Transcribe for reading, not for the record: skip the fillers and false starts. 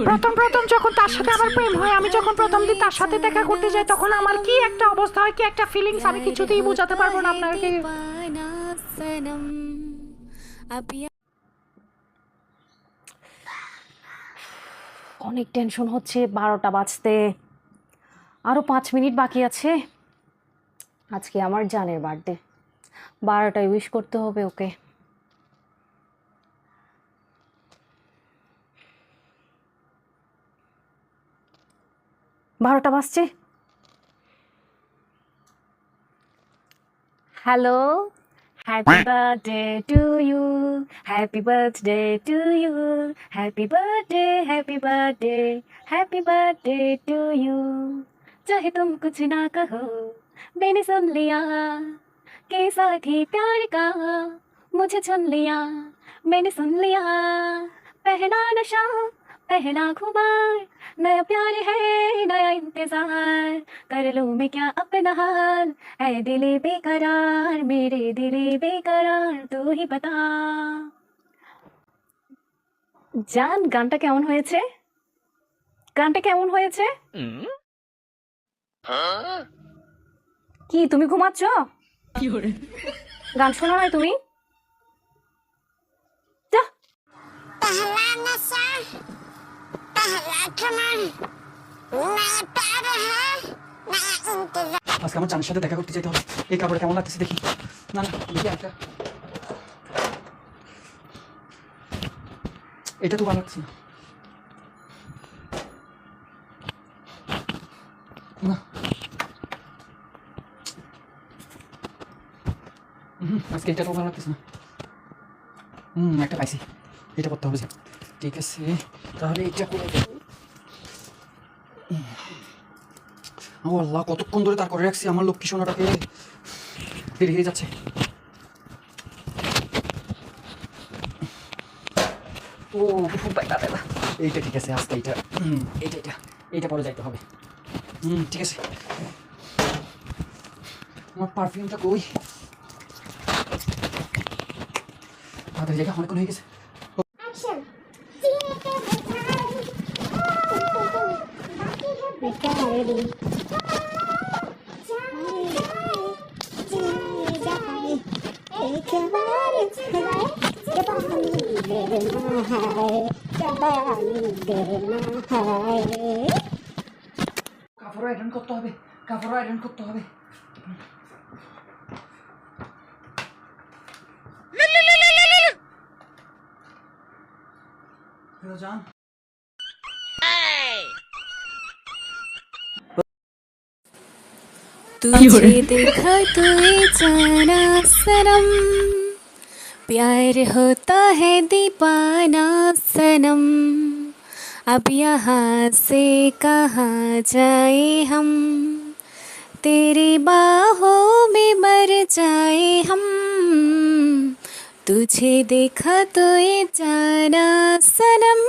প্রথম প্রথম যখন তার সাথে আমার প্রেম হয়, আমি যখন প্রথম দিন তার সাথে দেখা করতে যাই, তখন আমার কি একটা অবস্থা হয়, কি একটা ফিলিংস, আমি কিছুতেই বোঝাতে পারবো না আপনাকে। অনেক টেনশন হচ্ছে, 12টা বাজতে আরও 5 মিনিট বাকি আছে। আজকে আমার জানের বার্থডে, 12টায় উইশ করতে হবে ওকে। 12টা বাজছে। Hello, happy birthday to you, happy birthday to you, happy birthday, happy birthday, happy birthday to you. चाहे तुम कुछ ना कहो, मैंने सुन लिया के साथ ही प्यार का मुझे चुन लिया, मैंने सुन लिया पहला नशा पहला खुमार, नया प्यार है नया इंतजार, कर लूं मैं क्या अपना हाल, ऐ दिले बेकरार मेरे दिले बेकरार तू ही बता। জান, গানটা কেমন হয়েছে? গানটা কেমন হয়েছে? কি তুমি ঘুমাচ্ছ? গান শোনো নাই তুমি? যা। पहला नशा पहला खुमार, नया प्यार है नया इंतजार। আজকে আমার জানের সাথে দেখা করতে যেতে হবে। এই কাপড়ে কেমন লাগতেছে দেখি। না না, দেখি একটা, এটা তো ভালো লাগছে না। না, আজকে এটা তো ভালো লাগতেছে না। একটা পাইছি, এটা করতে হবে যে। ঠিক আছে, তাহলে এটা করে দেব। ও আল্লাহ, কতক্ষণ ধরে তার করে রাখছি আমার লক্ষ্মী সোনাটাকে, দেরি হয়ে যাচ্ছে। ও বাবা বাবা, এইটা ঠিক আছে, আজকে এইটা এইটা এইটা এইটা পরে যাইতে হবে। ঠিক আছে, আমার পারফিউমটা কই? তাড়াতাড়ি জায়গা, অনেকক্ষণ হয়ে গেছে। Action. কাপড় আয়রন করতে হবে, কাপড় আয়রন করতে হবে। জান, तुझे देखा तो ये जाना सनम, प्यार होता है दीवाना सनम, अब यहाँ से कहाँ जाए हम, तेरी बाहों में मर जाए हम, तुझे देखा तो ये जाना सनम।